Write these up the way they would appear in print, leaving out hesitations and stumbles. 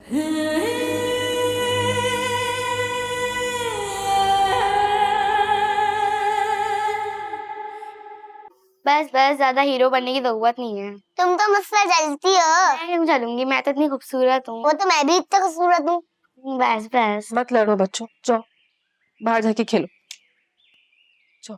बस बस, ज्यादा हीरो बनने की जरूरत नहीं है। तुम तो मुझसे जलती हो। मैं क्यों चलूंगी, मैं तो इतनी खूबसूरत हूँ। वो तो मैं भी इतना खूबसूरत हूँ। बस बस। मत लड़ो बच्चों, जाओ बाहर जाके खेलो, जाओ।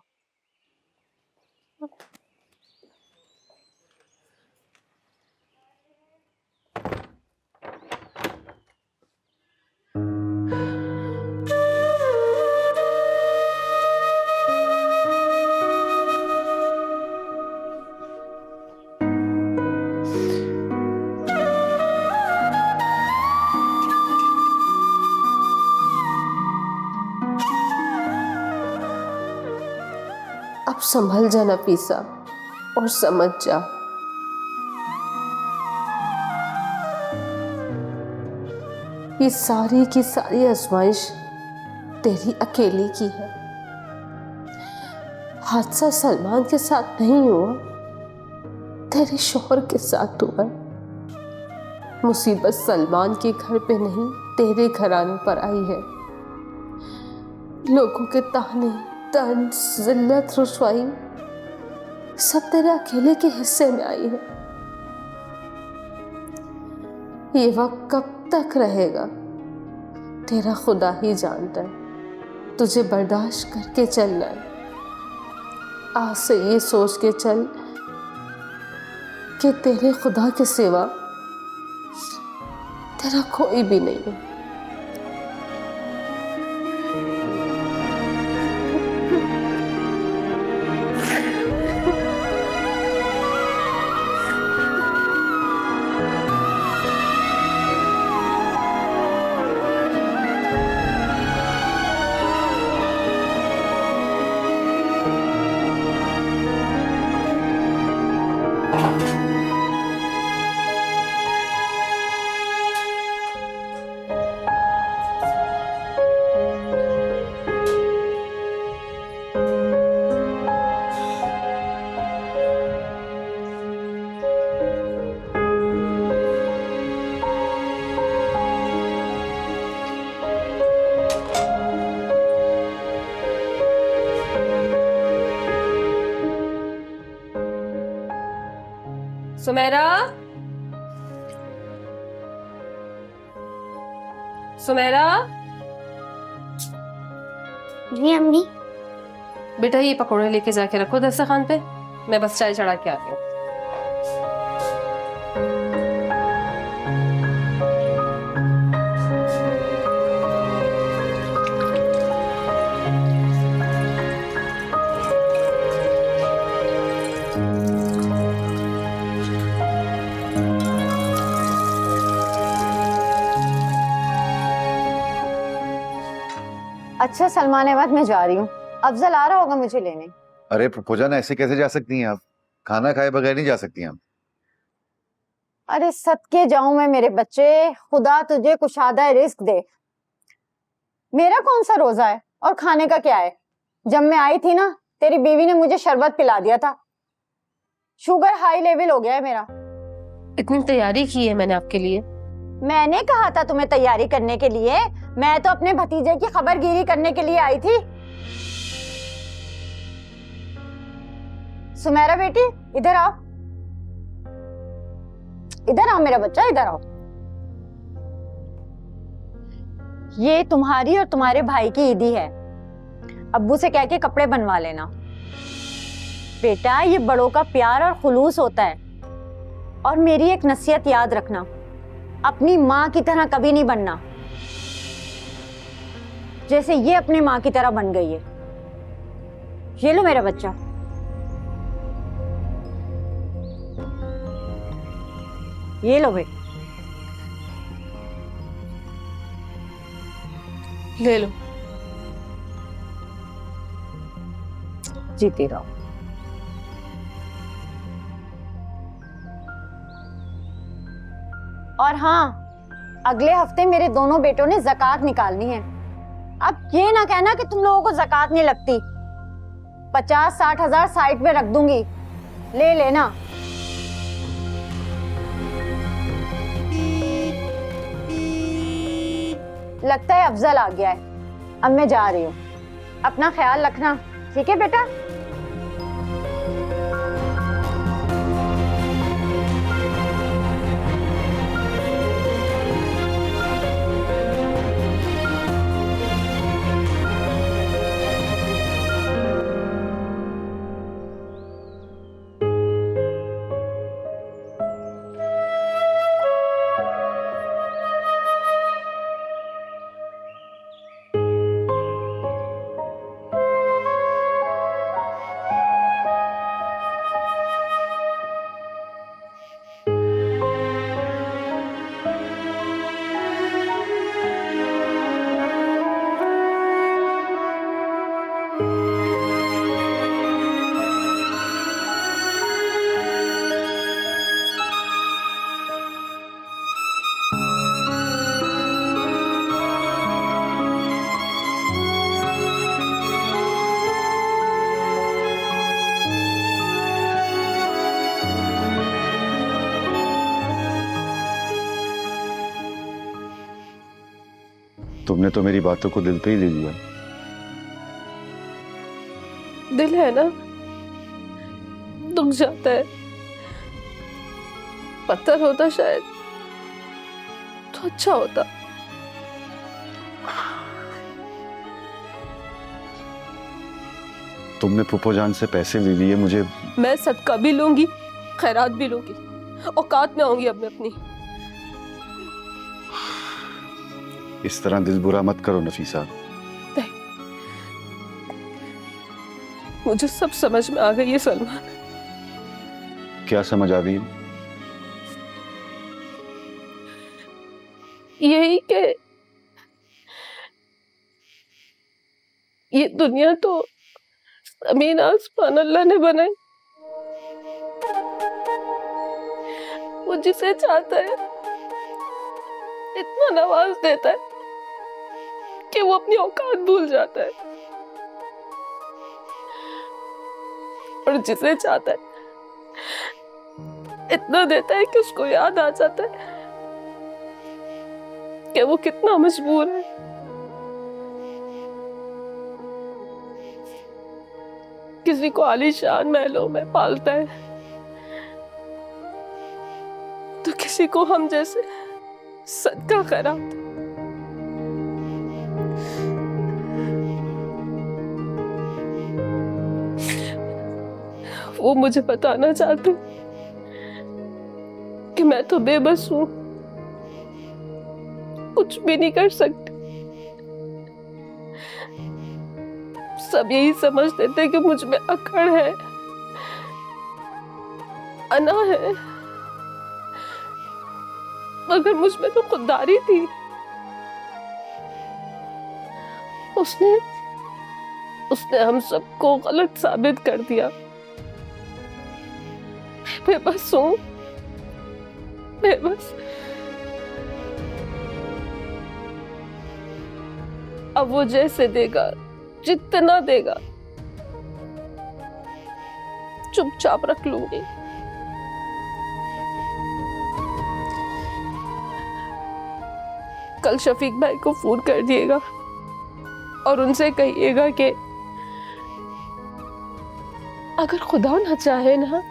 अब संभल जा नफीसा और समझ जा, ये सारी की सारी आजमाइश तेरी अकेली की है। हादसा सलमान के साथ नहीं हुआ, तेरे शौहर के साथ हुआ। मुसीबत सलमान के घर पे नहीं, तेरे घराने पर आई है। लोगों के ताने, तंज, जिल्लत, रुसवाई सब तेरे अकेले के हिस्से में आई है। ये वक्त कब तक रहेगा तेरा खुदा ही जानता है। तुझे बर्दाश्त करके चलना है। आज से ये सोच के चल कि तेरे खुदा के सिवा तेरा कोई भी नहीं है। सुमेरा, सुमेरा, जी अम्मी। बेटा ये पकौड़े लेके जाके रखो दस्तरखान पे, मैं बस चाय चढ़ा के आती हूँ। अच्छा सलमान अहमद, मैं जा रही हूँ। अफजल आ रहा होगा मुझे लेने। अरे पूजा, ऐसे कैसे जा सकती हैं आप? खाना खाए बगैर नहीं जा सकती आप। अरे सदके जाऊं मैं मेरे बच्चे, खुदा तुझे कुशादा रिस्क दे। मेरा कौन सा रोजा है और खाने का क्या है? जब मैं आई थी ना, तेरी बीवी ने मुझे शरबत पिला दिया था। शुगर हाई लेवल हो गया है मेरा। इतनी तैयारी की है मैंने आपके लिए। मैंने कहा था तुम्हें तैयारी करने के लिए? मैं तो अपने भतीजे की खबरगिरी करने के लिए आई थी। सुमेरा बेटी, इधर आओ, इधर आओ मेरा बच्चा, इधर आओ। ये तुम्हारी और तुम्हारे भाई की ईदी है। अब्बू से कह के कपड़े बनवा लेना। बेटा, ये बड़ों का प्यार और खुलूस होता है। और मेरी एक नसीहत याद रखना, अपनी माँ की तरह कभी नहीं बनना जैसे ये अपने माँ की तरह बन गई है। ये लो मेरा बच्चा। ये लो भाई, ले लो। जीती रहो। और हाँ, अगले हफ्ते मेरे दोनों बेटों ने ज़कात निकालनी है। अब ये ना कहना कि तुम लोगों को ज़कात नहीं लगती। 50-60 हजार साइड पे रख दूंगी, ले लेना। लगता है अफजल आ गया है। अब मैं जा रही हूँ, अपना ख्याल रखना, ठीक है बेटा? तुमने तो मेरी बातों को दिल पे ही ले लिया। दिल है ना, दुख जाता है। पत्थर होता शायद तो अच्छा होता। तुमने पुप्पो जान से पैसे ले लिए, मुझे मैं सदका भी लूंगी, खैरात भी लूंगी, औकात में आऊंगी अब मैं अपनी। इस तरह दिल बुरा मत करो नफीसा। मुझे सब समझ में आ गई है सलमान। क्या समझ आ गई? यही कि ये दुनिया तो जमीन आसमान अल्लाह ने बनाई। वो जिसे चाहता है इतना नवाज देता है कि वो अपनी औकात भूल जाता है, और जिसे चाहता है इतना देता है कि उसको याद आ जाता है कि वो कितना मजबूर है। किसी को आलीशान महलों में पालता है तो किसी को हम जैसे सदका खैरात। वो मुझे बताना चाहते कि मैं तो बेबस हूं, कुछ भी नहीं कर सकती। सब यही समझ देते कि मुझ में अकड़ है, अना है, मगर मुझ में तो खुददारी थी। उसने हम सबको गलत साबित कर दिया। बेबस हूं, बेबस। अब वो जैसे देगा, जितना देगा, चुपचाप रख लूंगी। कल शफीक भाई को फोन कर दिएगा और उनसे कहिएगा कि अगर खुदा ना चाहे ना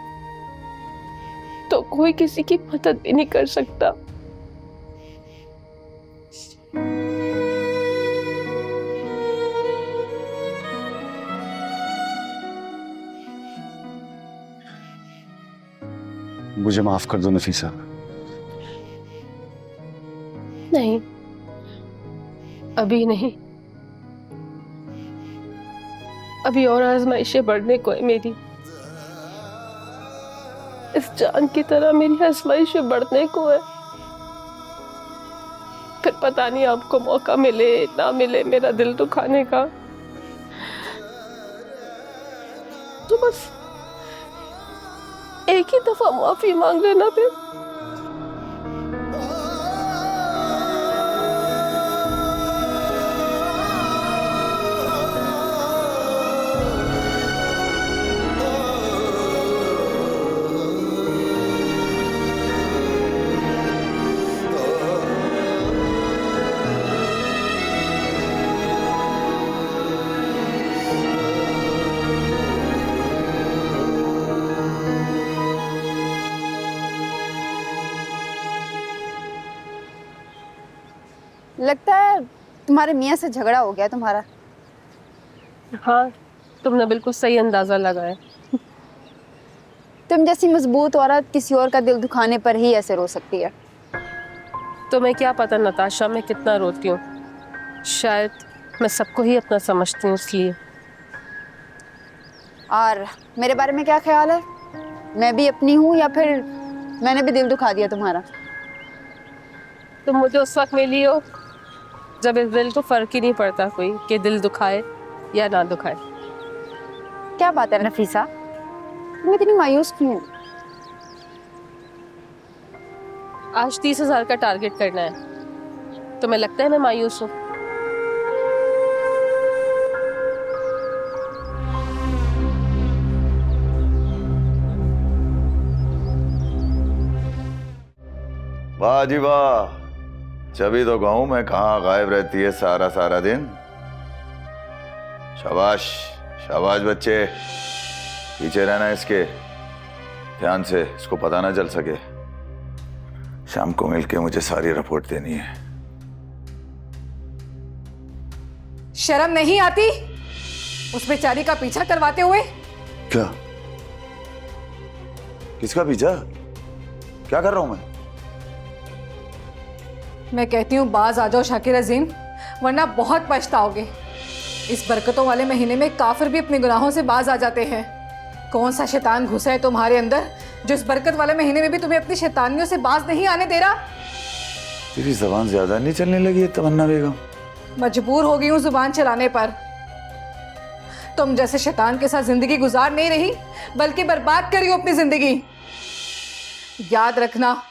तो कोई किसी की मदद भी नहीं कर सकता। मुझे माफ कर दो नफीसा। नहीं, अभी नहीं। अभी और आजमाइशें बढ़ने को है मेरी। इस जान की तरह मेरी आजमाइशें बढ़ने को है। फिर पता नहीं आपको मौका मिले ना मिले मेरा दिल दुखाने का। तो बस एक ही दफा माफी मांग लेना फिर। लगता है तुम्हारे मियाँ से झगड़ा हो गया तुम्हारा। हाँ, तुमने बिल्कुल सही अंदाजा लगाया। तुम जैसी मजबूत औरत किसी और का दिल दुखाने पर ही ऐसे रो सकती है। तुम्हें क्या पता नताशा मैं कितना रोती हूँ। शायद मैं सबको ही अपना समझती हूँ इसलिए। और मेरे बारे में क्या ख्याल है? मैं भी अपनी हूँ या फिर मैंने भी दिल दुखा दिया तुम्हारा? तुम मुझे उस वक्त मिली हो जब इस दिल को फर्क ही नहीं पड़ता कोई कि दिल दुखाए या ना दुखाए। क्या बात है नफीसा, तुम इतनी मायूस क्यों हो? आज 30,000 का टारगेट करना है। तुम्हें लगता है मैं मायूस हूँ? वाह जी वाह, जभी तो कहूं मैं कहाँ गायब रहती है सारा सारा दिन। शाबाश शाबाश बच्चे, पीछे रहना इसके, ध्यान से, इसको पता ना चल सके। शाम को मिलके मुझे सारी रिपोर्ट देनी है। शर्म नहीं आती उस बेचारी का पीछा करवाते हुए? क्या? किसका पीछा? क्या कर रहा हूं मैं कहती हूँ बाज आ जाओ शाकिर अजीम, वरना बहुत पछताओगे। इस बरकतों वाले महीने में काफिर भी अपने गुनाहों से बाज आ जाते हैं। कौन सा शैतान घुसा है तुम्हारे अंदर जो इस बरकत वाले महीने में भी तुम्हें अपनी शैतानियों से बाज नहीं आने दे रहा? तेरी जबान ज्यादा नहीं चलने लगी है तमन्ना बेगम? मजबूर हो गई हूँ जुबान चलाने पर। तुम जैसे शैतान के साथ जिंदगी गुजार नहीं रही बल्कि बर्बाद कर रही हो अपनी जिंदगी। याद रखना,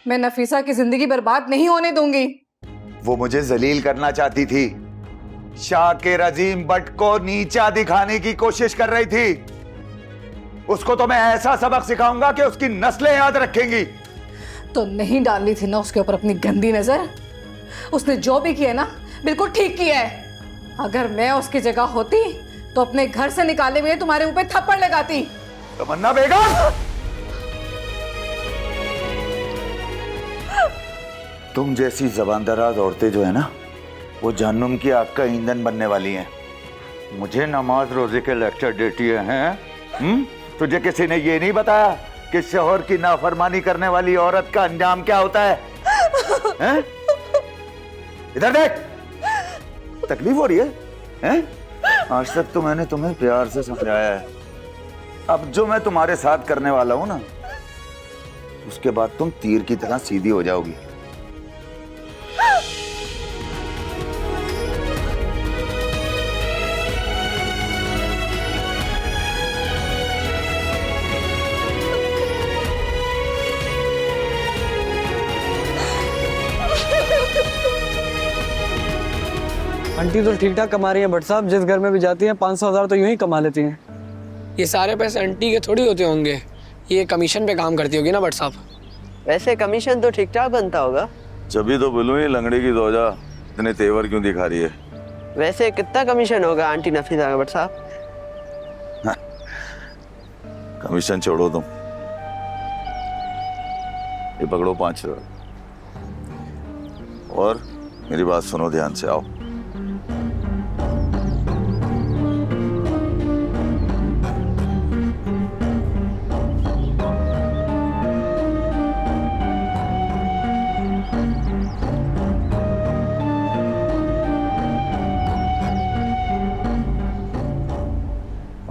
मैं नफीसा की जिंदगी बर्बाद नहीं होने दूंगी। वो मुझे जलील करना चाहती थी, शाकिर अजीम बट को नीचा दिखाने की कोशिश कर रही थी। उसको तो मैं ऐसा सबक सिखाऊंगा कि उसकी नस्लें याद रखेंगी। तो नहीं डालनी थी ना उसके ऊपर अपनी गंदी नजर। उसने जो भी किया ना बिल्कुल ठीक किया है। अगर मैं उसकी जगह होती तो अपने घर से निकाले हुए तुम्हारे मुंह पे थप्पड़ लगाती। तमन्ना बेगम, तुम जैसी जबानदराज औरतें जो है ना, वो जहन्नुम की आग का ईंधन बनने वाली हैं। मुझे नमाज रोजे के लेक्चर देती हैं? तुझे किसी ने ये नहीं बताया कि शौहर की नाफरमानी करने वाली औरत का अंजाम क्या होता है? हैं? इधर देख, तकलीफ हो रही है? हैं? आज तक तो मैंने तुम्हें प्यार से समझाया है। अब जो मैं तुम्हारे साथ करने वाला हूं ना, उसके बाद तुम तीर की तरह सीधी हो जाओगी। आंटी तो ठीक ठाक कमा रही हैं बट साहब, जिस घर में भी जाती हैं 500,000 तो यूं ही कमा लेती हैं। ये सारे पैसे आंटी के थोड़ी होते होंगे, ये कमीशन पे काम करती होगी ना भट्ट साहब। वैसे कमीशन तो ठीक ठाक बनता होगा। जभी तो बोलूं ये लंगड़े की दौजा इतने तेवर क्यों दिखा रही है? वैसे कितना कमीशन होगा आंटी नफीसा का भट्ट साहब? कमीशन छोड़ो तुम, ये पकड़ो 5,000 और मेरी बात सुनो ध्यान से। आओ,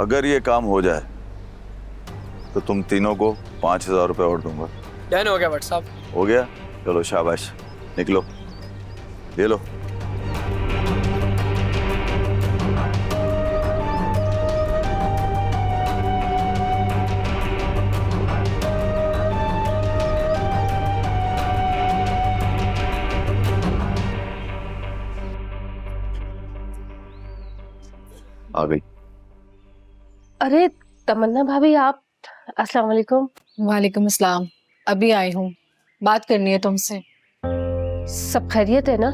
अगर ये काम हो जाए तो तुम तीनों को 5,000 रुपए और दूंगा। डन हो गया भट्ट साहब। हो गया? चलो शाबाश, निकलो, ले लो। आ गई। अरे तमन्ना भाभी, आप? अस्सलाम वालेकुम। वालेकुम अस्सलाम। अभी आई हूँ, बात करनी है तुमसे। सब खैरियत है ना?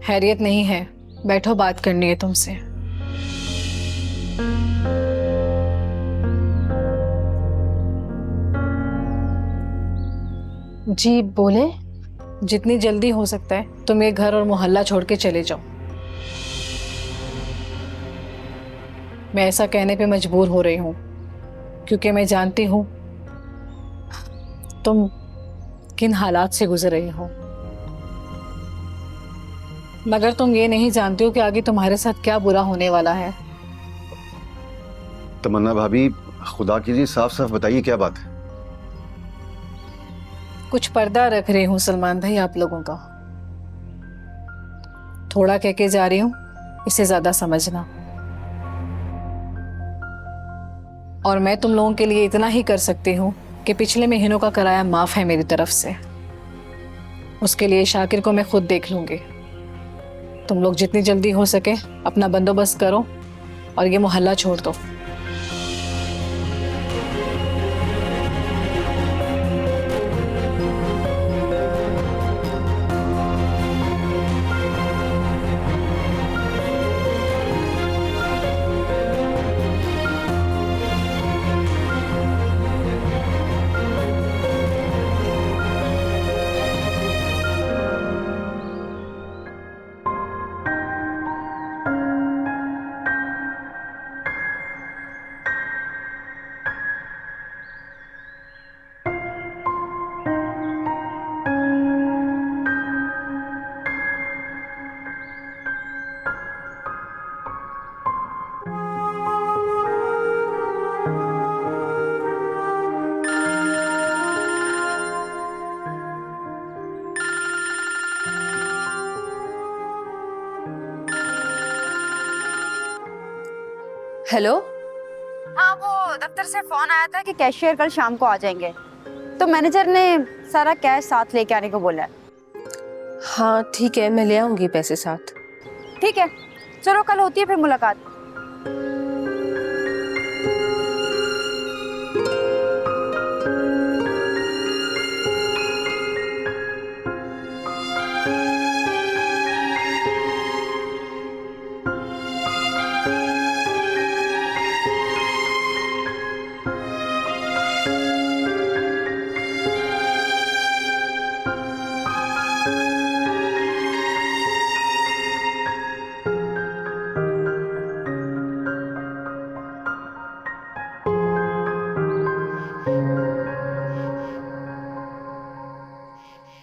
खैरियत नहीं है, बैठो, बात करनी है तुमसे। जी बोले। जितनी जल्दी हो सकता है तुम ये घर और मोहल्ला छोड़ के चले जाओ। मैं ऐसा कहने पे मजबूर हो रही हूँ क्योंकि मैं जानती हूँ तुम किन हालात से गुजर रही हो, मगर तुम ये नहीं जानते हो कि आगे तुम्हारे साथ क्या बुरा होने वाला है। तमन्ना भाभी, खुदा कीजिए साफ साफ बताइए क्या बात है। कुछ पर्दा रख रही हूँ सलमान भाई आप लोगों का। थोड़ा कह के जा रही हूँ, इसे ज्यादा समझना। और मैं तुम लोगों के लिए इतना ही कर सकती हूँ कि पिछले महीनों का किराया माफ है मेरी तरफ से। उसके लिए शाकिर को मैं खुद देख लूंगी। तुम लोग जितनी जल्दी हो सके अपना बंदोबस्त करो और ये मोहल्ला छोड़ दो। हेलो। हाँ, वो दफ्तर से फोन आया था कि कैशियर कल शाम को आ जाएंगे, तो मैनेजर ने सारा कैश साथ लेके आने को बोला है। हाँ ठीक है, मैं ले आऊंगी पैसे साथ। ठीक है, चलो कल होती है फिर मुलाकात।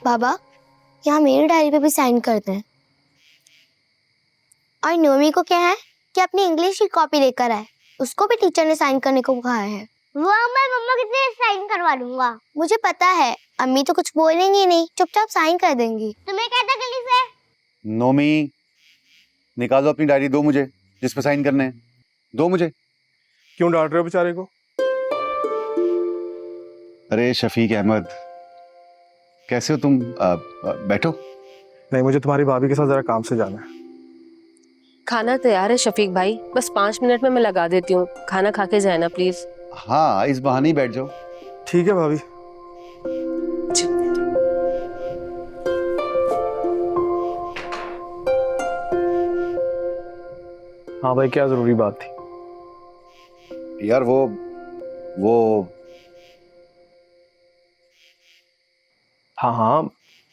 बाबा, यहाँ मेरी डायरी पे भी साइन करते हैं। और नोमी को क्या है कि अपनी इंग्लिश की कॉपी लेकर आए, उसको भी टीचर ने साइन करने को कहा है। वो मैं मम्मा के लिए साइन करवा लूंगा। मुझे पता है, अम्मी तो कुछ बोलेंगी नहीं, चुपचाप साइन कर देंगी। तुम्हें क्या तकलीफ है? नोमी, निकालो अपनी डायरी, दो मुझे, जिस पे साइन करने हैं, दो मुझे। क्यों डांट रहे हो बेचारे को? अरे शफीक अहमद, कैसे हो तुम? बैठो। नहीं, मुझे तुम्हारी भाभी के साथ जरा काम से जाना है। खाना तैयार है शफीक भाई, बस 5 मिनट में मैं लगा देती हूँ। खाना खा के जाए ना प्लीज। हाँ, इस बहाने ही बैठ जाओ। ठीक है भाभी। हाँ भाई, क्या जरूरी बात थी? यार वो हाँ हाँ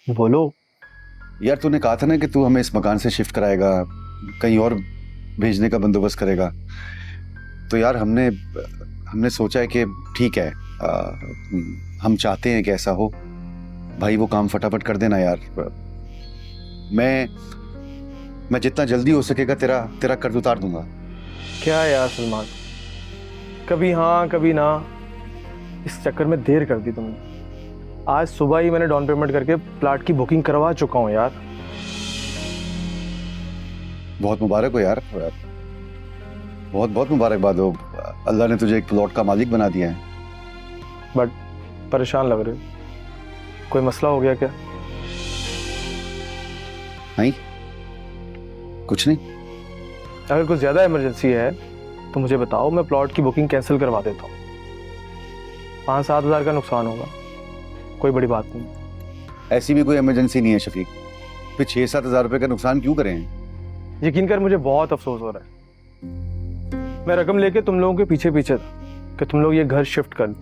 बोलो। यार तूने कहा था ना कि तू हमें इस मकान से शिफ्ट कराएगा, कहीं और भेजने का बंदोबस्त करेगा। तो यार हमने सोचा है कि ठीक है, हम चाहते हैं कि ऐसा हो। भाई वो काम फटाफट कर देना यार। मैं जितना जल्दी हो सकेगा तेरा कर्ज उतार दूंगा। क्या यार सलमान, कभी हाँ कभी ना, इस चक्कर में देर कर दी तुमने। आज सुबह ही मैंने डाउन पेमेंट करके प्लाट की बुकिंग करवा चुका हूँ यार। बहुत मुबारक हो यार, बहुत बहुत मुबारकबाद हो। अल्लाह ने तुझे एक प्लॉट का मालिक बना दिया है। बट परेशान लग रहे हो, कोई मसला हो गया क्या? नहीं, कुछ नहीं। अगर कुछ ज्यादा इमरजेंसी है तो मुझे बताओ, मैं प्लॉट की बुकिंग कैंसिल करवा देता हूँ। 5-7 हज़ार का नुकसान होगा, कोई बड़ी बात नहीं। ऐसी भी कोई इमरजेंसी नहीं है शफीक, फिर 6-7 हज़ार रुपए का नुकसान क्यों करें? यकीन कर, मुझे बहुत अफसोस हो रहा है। मैं रकम लेके तुम लोगों के पीछे पीछे था कि तुम लोग ये घर शिफ्ट कर लो।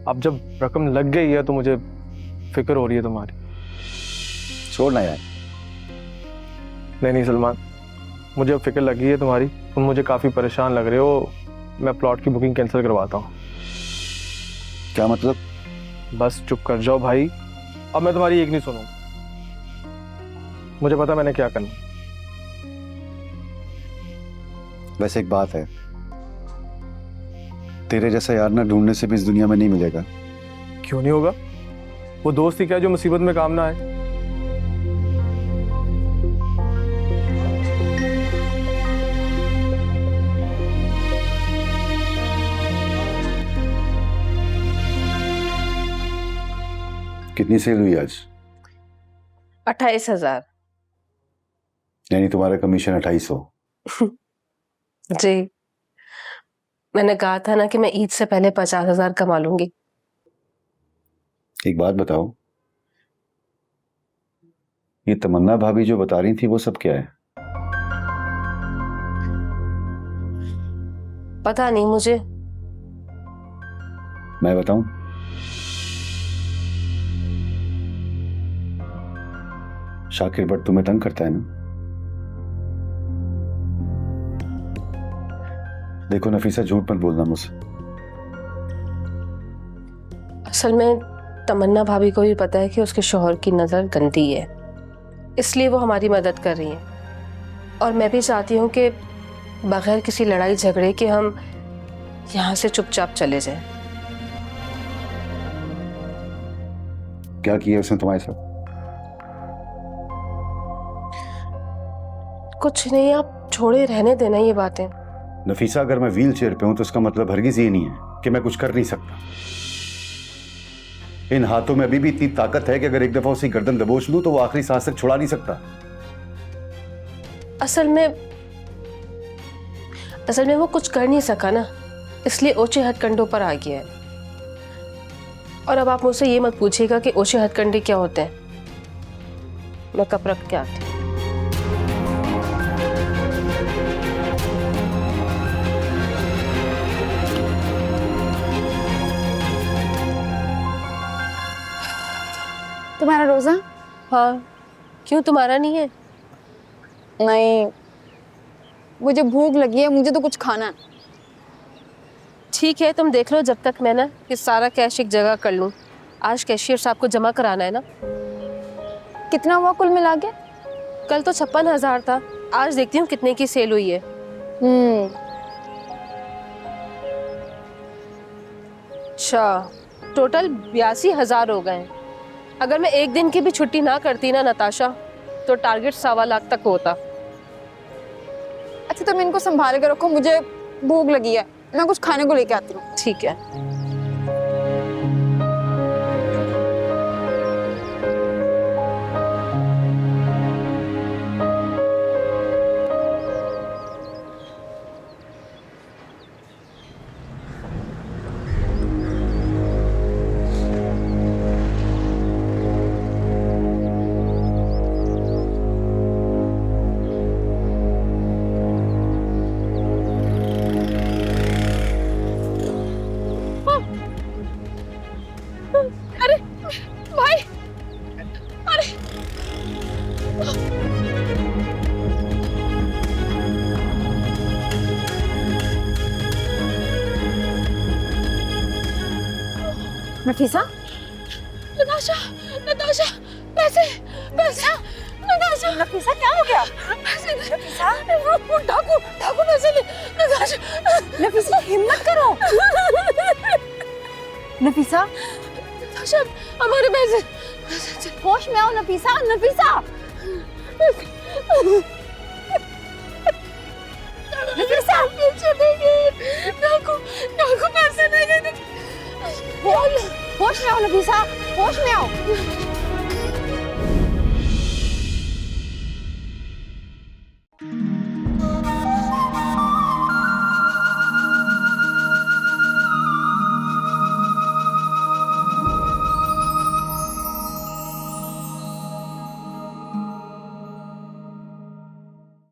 अब जब रकम लग गई है तो मुझे फिक्र हो रही है तुम्हारी। छोड़ना यार। नहीं सलमान, मुझे अब फिक्र लगी है तुम्हारी, तुम मुझे काफ़ी परेशान लग रहे हो। मैं प्लॉट की बुकिंग कैंसिल करवाता हूँ। क्या मतलब? बस चुप कर जाओ भाई, अब मैं तुम्हारी एक नहीं सुनूंगा। मुझे पता मैंने क्या करना। वैसे एक बात है, तेरे जैसा यार ना ढूंढने से भी इस दुनिया में नहीं मिलेगा। क्यों नहीं होगा? वो दोस्त ही क्या जो मुसीबत में काम ना आए। कितनी सेल हुई आज? 28,000। यानी तुम्हारा कमीशन 2800। जी, मैंने कहा था ना कि मैं ईद से पहले 50,000 कमा लूंगी। एक बात बताओ, ये तमन्ना भाभी जो बता रही थी वो सब क्या है? पता नहीं मुझे। मैं बताऊं? शाकिर भट्ट तुम्हें तंग करता है ना? देखो नफीसा, झूठ मत बोलना मुझसे। असल में तमन्ना भाभी को भी पता है कि उसके शौहर की नज़र गंदी है, इसलिए वो हमारी मदद कर रही हैं। और मैं भी चाहती हूँ कि बगैर किसी लड़ाई झगड़े के हम यहाँ से चुपचाप चले जाएं। क्या किया उसने तुम्हारे साथ? कुछ नहीं, आप छोड़े, रहने देना ये बातें। नफीसा, अगर मैं व्हील चेयर पे हूं तो इसका मतलब हरगिज ये नहीं है कि मैं कुछ कर नहीं सकता। इन हाथों में अभी भी इतनी ताकत है कि अगर एक दफा उसे गर्दन दबोच लूं तो वो आखिरी सांस तक छुड़ा नहीं सकता। असल में वो कुछ कर नहीं सका ना, इसलिए ओछे हथकंडों पर आ गया है। और अब आप मुझसे ये मत पूछिएगा कि ओछे हथकंडे क्या होते हैं। मैं कप रख के आती हूँ। तुम्हारा रोजा? हाँ, क्यों तुम्हारा नहीं है? नहीं, मुझे भूख लगी है, मुझे तो कुछ खाना है। ठीक है, तुम देख लो जब तक मैं ना ये सारा कैश एक जगह कर लूँ। आज कैशियर साहब को जमा कराना है ना। कितना हुआ कुल मिला के? कल तो 56,000 था, आज देखती हूँ कितने की सेल हुई है। अच्छा, टोटल 82,000 हो गए हैं। अगर मैं एक दिन की भी छुट्टी ना करती ना नताशा, तो टारगेट 1.25 लाख तक होता। अच्छा, तुम इनको संभाल के रखो, मुझे भूख लगी है, मैं कुछ खाने को लेके आती हूँ। ठीक है। नफीसा? नताशा, नताशा, पैसे, पैसे, नताशा। नफीसा क्या हो गया? पैसे, नफीसा, वो डाकू पैसे ले। नताशा, नफीसा हिम्मत करो। नफीसा? नताशा, हमारे पैसे। होश में आओ नफीसा, नफीसा। नफीसा, चले गए। डाकू पैसे ले गए। होश में आओ नफीसा, होश में आओ।